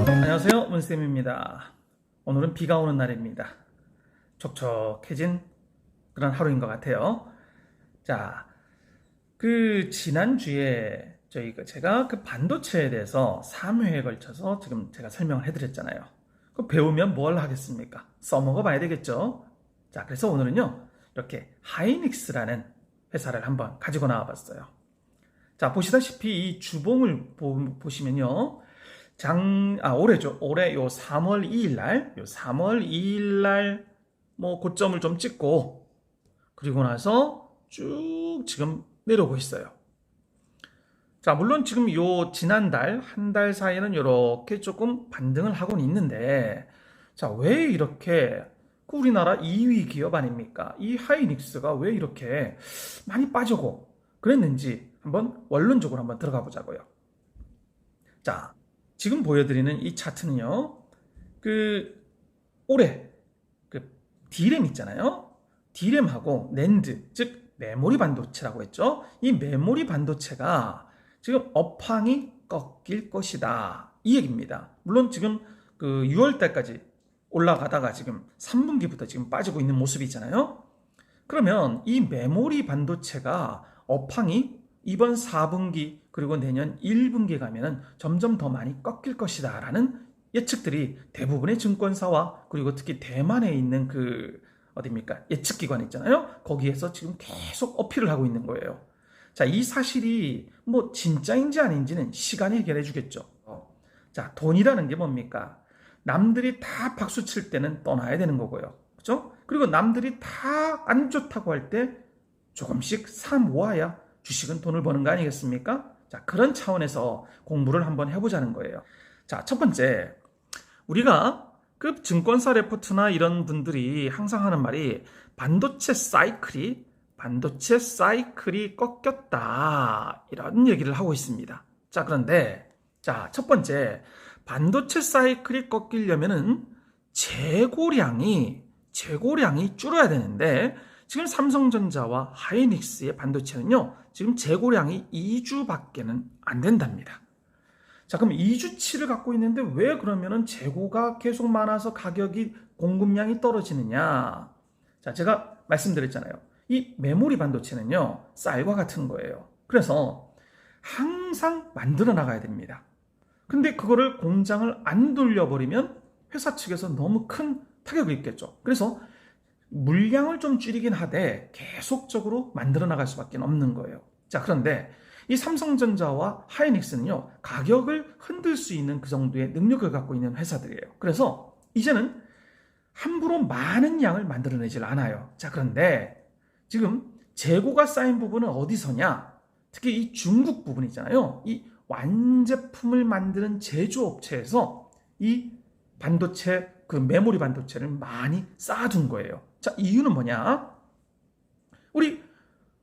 안녕하세요, 문쌤입니다. 오늘은 비가 오는 날입니다. 촉촉해진 그런 하루인 것 같아요. 자, 지난주에 제가 반도체에 대해서 3회에 걸쳐서 지금 제가 설명을 해드렸잖아요. 배우면 뭘 하겠습니까? 써먹어 봐야 되겠죠? 자, 그래서 오늘은요, 이렇게 하이닉스라는 회사를 한번 가지고 나와 봤어요. 자, 보시다시피 이 주봉을 보시면요. 올해죠. 올해 요 3월 2일 날, 고점을 좀 찍고, 그리고 나서 쭉 지금 내려오고 있어요. 자, 물론 지금 지난달, 한 달 사이에는 이렇게 조금 반등을 하고는 있는데, 자, 왜 이렇게, 우리나라 2위 기업 아닙니까? 이 하이닉스가 왜 이렇게 많이 빠지고 그랬는지 한번 원론적으로 한번 들어가 보자고요. 자, 지금 보여드리는 이 차트는요, 올해, D램 있잖아요. D램하고 낸드, 즉, 메모리 반도체라고 했죠. 이 메모리 반도체가 지금 업황이 꺾일 것이다. 이 얘기입니다. 물론 지금 6월달까지 올라가다가 지금 3분기부터 지금 빠지고 있는 모습이 있잖아요. 그러면 이 메모리 반도체가 업황이 이번 4분기 그리고 내년 1분기에 가면은 점점 더 많이 꺾일 것이다 라는 예측들이 대부분의 증권사와 그리고 특히 대만에 있는 예측기관 있잖아요. 거기에서 지금 계속 어필을 하고 있는 거예요. 자, 이 사실이 진짜인지 아닌지는 시간이 해결해 주겠죠. 자, 돈이라는 게 뭡니까? 남들이 다 박수 칠 때는 떠나야 되는 거고요. 그렇죠? 그리고 남들이 다 안 좋다고 할 때 조금씩 사 모아야 주식은 돈을 버는 거 아니겠습니까? 자, 그런 차원에서 공부를 한번 해보자는 거예요. 자, 첫 번째, 우리가 증권사 레포트나 이런 분들이 항상 하는 말이 반도체 사이클이 꺾였다 이런 얘기를 하고 있습니다. 자, 그런데 첫 번째, 반도체 사이클이 꺾이려면은 재고량이 줄어야 되는데 지금 삼성전자와 하이닉스의 반도체는요, 지금 재고량이 2주밖에는 안 된답니다. 자, 그럼 2주치를 갖고 있는데 왜 그러면은 재고가 계속 많아서 공급량이 떨어지느냐? 자, 제가 말씀드렸잖아요. 이 메모리 반도체는요, 쌀과 같은 거예요. 그래서 항상 만들어 나가야 됩니다. 근데 그거를 공장을 안 돌려버리면 회사 측에서 너무 큰 타격을 입겠죠. 그래서 물량을 좀 줄이긴 하되 계속적으로 만들어 나갈 수밖에 없는 거예요. 자, 그런데 이 삼성전자와 하이닉스는요, 가격을 흔들 수 있는 그 정도의 능력을 갖고 있는 회사들이에요. 그래서 이제는 함부로 많은 양을 만들어내질 않아요. 자, 그런데 지금 재고가 쌓인 부분은 어디서냐? 특히 이 중국 부분 있잖아요. 이 완제품을 만드는 제조업체에서 이 반도체, 메모리 반도체를 많이 쌓아둔 거예요. 자, 이유는 뭐냐? 우리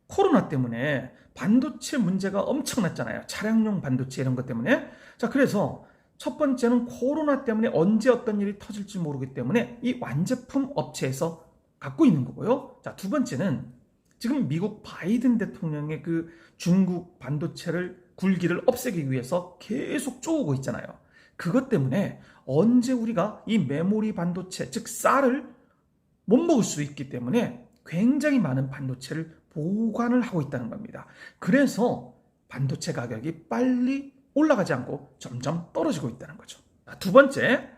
코로나 때문에 반도체 문제가 엄청났잖아요. 차량용 반도체 이런 것 때문에. 자, 그래서 첫 번째는 코로나 때문에 언제 어떤 일이 터질지 모르기 때문에 이 완제품 업체에서 갖고 있는 거고요. 자, 두 번째는 지금 미국 바이든 대통령의 중국 반도체를 굴기를 없애기 위해서 계속 쪼우고 있잖아요. 그것 때문에 언제 우리가 이 메모리 반도체, 즉 쌀을 못 먹을 수 있기 때문에 굉장히 많은 반도체를 보관을 하고 있다는 겁니다. 그래서 반도체 가격이 빨리 올라가지 않고 점점 떨어지고 있다는 거죠. 두 번째,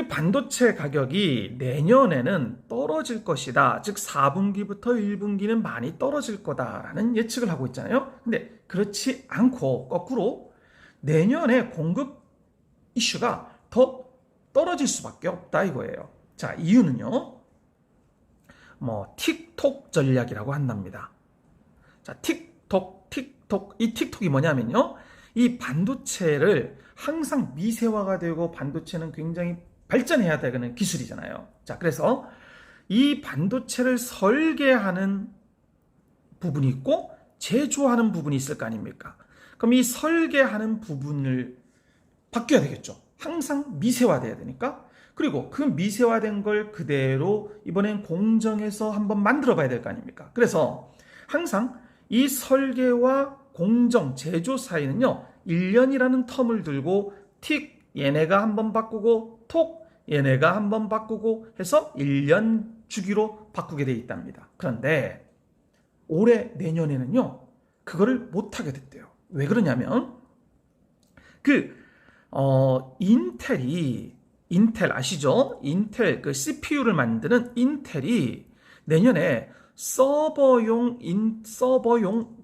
반도체 가격이 내년에는 떨어질 것이다. 즉 4분기부터 1분기는 많이 떨어질 거다라는 예측을 하고 있잖아요. 근데 그렇지 않고 거꾸로 내년에 공급 이슈가 더 떨어질 수밖에 없다 이거예요. 자, 이유는요. 틱톡 전략이라고 한답니다. 자, 틱톡. 이 틱톡이 뭐냐면요. 이 반도체를 항상 미세화가 되고 반도체는 굉장히 발전해야 되는 기술이잖아요. 자, 그래서 이 반도체를 설계하는 부분이 있고 제조하는 부분이 있을 거 아닙니까? 그럼 이 설계하는 부분을 바뀌어야 되겠죠. 항상 미세화돼야 되니까. 그리고 그 미세화된 걸 그대로 이번엔 공정에서 한번 만들어 봐야 될 거 아닙니까? 그래서 항상 이 설계와 공정, 제조 사이는요, 1년이라는 텀을 들고 틱 얘네가 한번 바꾸고 톡 얘네가 한번 바꾸고 해서 1년 주기로 바꾸게 돼 있답니다. 그런데 올해 내년에는요, 그거를 못하게 됐대요. 왜 그러냐면 인텔 아시죠? 인텔 그 CPU를 만드는 인텔이 내년에 서버용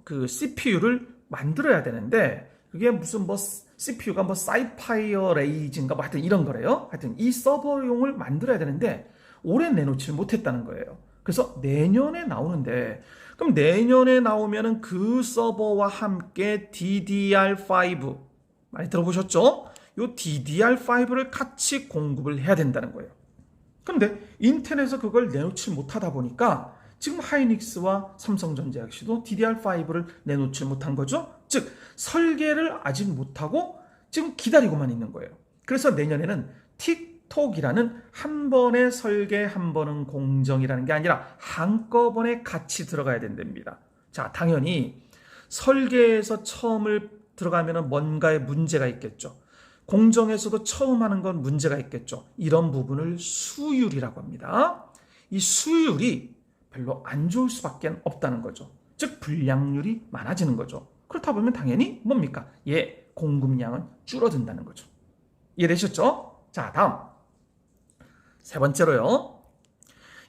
그 CPU를 만들어야 되는데, 그게 무슨 뭐 CPU가 뭐 사이파이어 레이즈인가 뭐 하여튼 이런 거래요. 하여튼 이 서버용을 만들어야 되는데 올해 내놓지 못했다는 거예요. 그래서 내년에 나오는데, 그럼 내년에 나오면은 그 서버와 함께 DDR5 많이 들어보셨죠? 요 DDR5를 같이 공급을 해야 된다는 거예요. 그런데 인텔에서 그걸 내놓지 못하다 보니까 지금 하이닉스와 삼성전자 역시도 DDR5를 내놓지 못한 거죠. 즉 설계를 아직 못하고 지금 기다리고만 있는 거예요. 그래서 내년에는 틱톡이라는 한 번의 설계 한 번은 공정이라는 게 아니라 한꺼번에 같이 들어가야 된답니다. 자, 당연히 설계에서 처음을 들어가면 뭔가의 문제가 있겠죠. 공정에서도 처음 하는 건 문제가 있겠죠. 이런 부분을 수율이라고 합니다. 이 수율이 별로 안 좋을 수밖에 없다는 거죠. 즉 불량률이 많아지는 거죠. 그렇다 보면 당연히 뭡니까? 공급량은 줄어든다는 거죠. 이해되셨죠? 자, 다음 세 번째로요.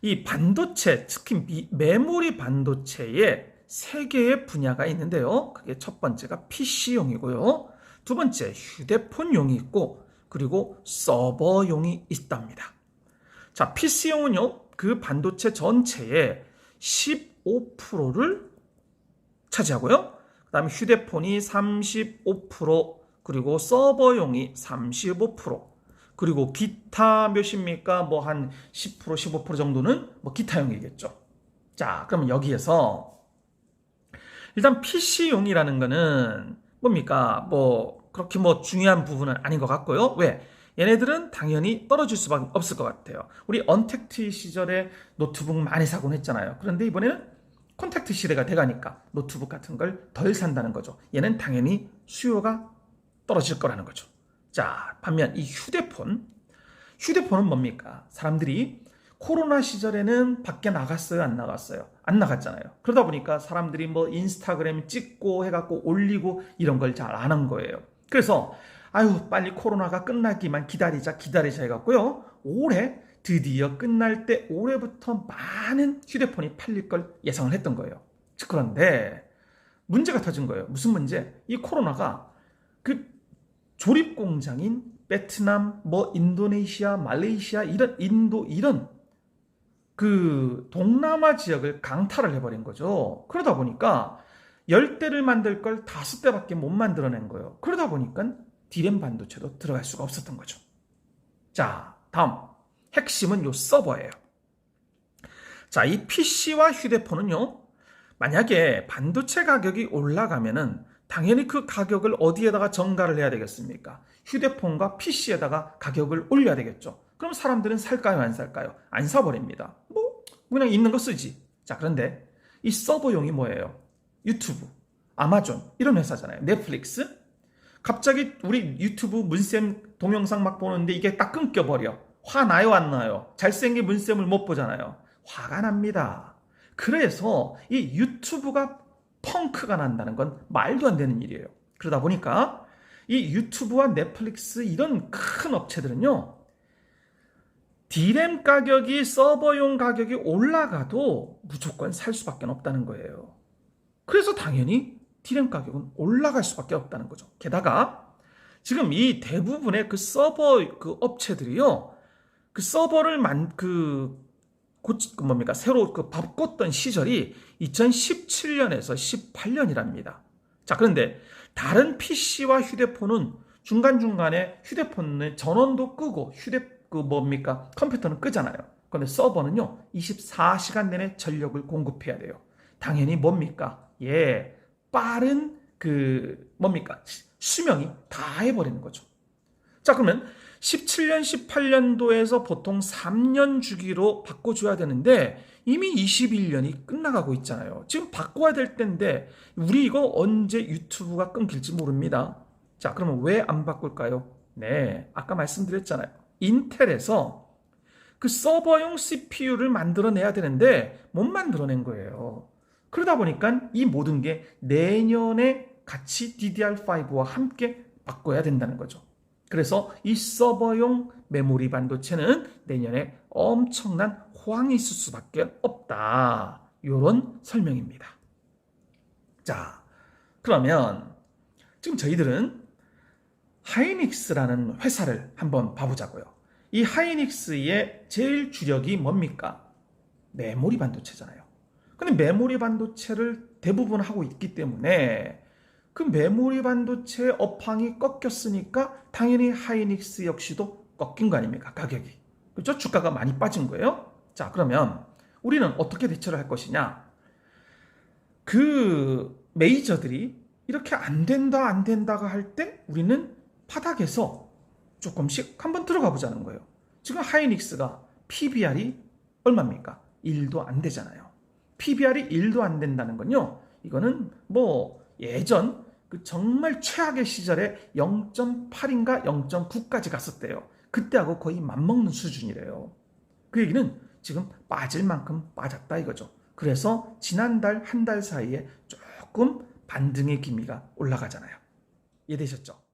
이 반도체, 특히 메모리 반도체에 세 개의 분야가 있는데요. 그게 첫 번째가 PC용이고요. 두 번째 휴대폰용이 있고, 그리고 서버용이 있답니다. 자, PC용은요, 그 반도체 전체의 15%를 차지하고요. 그 다음에 휴대폰이 35%, 그리고 서버용이 35%, 그리고 기타 몇입니까? 뭐 한 10%, 15% 정도는 뭐 기타용이겠죠. 자, 그러면 여기에서 일단 PC용이라는 거는 뭡니까? 뭐 그렇게 뭐 중요한 부분은 아닌 것 같고요. 왜? 얘네들은 당연히 떨어질 수밖에 없을 것 같아요. 우리 언택트 시절에 노트북 많이 사곤 했잖아요. 그런데 이번에는 콘택트 시대가 돼가니까 노트북 같은 걸 덜 산다는 거죠. 얘는 당연히 수요가 떨어질 거라는 거죠. 자, 반면 이 휴대폰은 뭡니까? 사람들이 코로나 시절에는 밖에 나갔어요? 안 나갔어요? 안 나갔잖아요. 그러다 보니까 사람들이 뭐 인스타그램 찍고 해갖고 올리고 이런 걸 잘 안 한 거예요. 그래서 아유 빨리 코로나가 끝나기만 기다리자 해갖고요. 올해 드디어 끝날 때 올해부터 많은 휴대폰이 팔릴 걸 예상을 했던 거예요. 그런데 문제가 터진 거예요. 무슨 문제? 이 코로나가 그 조립 공장인 베트남, 뭐 인도네시아, 말레이시아, 인도 이런 그 동남아 지역을 강타를 해버린 거죠. 그러다 보니까 10대를 만들 걸 5대밖에 못 만들어낸 거예요. 그러다 보니까 D램 반도체도 들어갈 수가 없었던 거죠. 자, 다음 핵심은 요 서버예요. 자, 이 PC와 휴대폰은요, 만약에 반도체 가격이 올라가면은 당연히 그 가격을 어디에다가 전가를 해야 되겠습니까? 휴대폰과 PC에다가 가격을 올려야 되겠죠. 그럼 사람들은 살까요, 안 살까요? 안 사버립니다. 뭐 그냥 있는 거 쓰지. 자, 그런데 이 서버용이 뭐예요? 유튜브, 아마존 이런 회사잖아요. 넷플릭스. 갑자기 우리 유튜브 문쌤 동영상 막 보는데 이게 딱 끊겨버려. 화 나요, 안 나요? 잘생긴 문쌤을 못 보잖아요. 화가 납니다. 그래서 이 유튜브가 펑크가 난다는 건 말도 안 되는 일이에요. 그러다 보니까 이 유튜브와 넷플릭스 이런 큰 업체들은요, D램 가격이 서버용 가격이 올라가도 무조건 살 수밖에 없다는 거예요. 그래서 당연히 D램 가격은 올라갈 수밖에 없다는 거죠. 게다가 지금 이 대부분의 그 서버 그 업체들이요, 그 서버를 새로 바꿨던 시절이 2017년에서 18년이랍니다. 자, 그런데 다른 PC와 휴대폰은 중간중간에 휴대폰의 전원도 끄고 컴퓨터는 끄잖아요. 그런데 서버는요, 24시간 내내 전력을 공급해야 돼요. 당연히 뭡니까? 빠른 수명이 다 해버리는 거죠. 자, 그러면 17년, 18년도에서 보통 3년 주기로 바꿔줘야 되는데 이미 21년이 끝나가고 있잖아요. 지금 바꿔야 될 때인데 우리 이거 언제 유튜브가 끊길지 모릅니다. 자, 그러면 왜 안 바꿀까요? 네, 아까 말씀드렸잖아요. 인텔에서 그 서버용 CPU를 만들어내야 되는데 못 만들어낸 거예요. 그러다 보니까 이 모든 게 내년에 같이 DDR5와 함께 바꿔야 된다는 거죠. 그래서 이 서버용 메모리 반도체는 내년에 엄청난 호황이 있을 수밖에 없다. 이런 설명입니다. 자, 그러면 지금 저희들은 하이닉스라는 회사를 한번 봐보자고요. 이 하이닉스의 제일 주력이 뭡니까? 메모리 반도체잖아요. 근데 메모리 반도체를 대부분 하고 있기 때문에 그 메모리 반도체의 업황이 꺾였으니까 당연히 하이닉스 역시도 꺾인 거 아닙니까? 가격이. 그렇죠? 주가가 많이 빠진 거예요. 자, 그러면 우리는 어떻게 대처를 할 것이냐? 그 메이저들이 이렇게 안 된다 안 된다가 할 때 우리는 바닥에서 조금씩 한번 들어가 보자는 거예요. 지금 하이닉스가 PBR이 얼마입니까? 1도 안 되잖아요. PBR이 1도 안 된다는 건요. 이거는 뭐 예전 그 정말 최악의 시절에 0.8인가 0.9까지 갔었대요. 그때하고 거의 맞먹는 수준이래요. 그 얘기는 지금 빠질 만큼 빠졌다 이거죠. 그래서 지난달 한 달 사이에 조금 반등의 기미가 올라가잖아요. 이해되셨죠?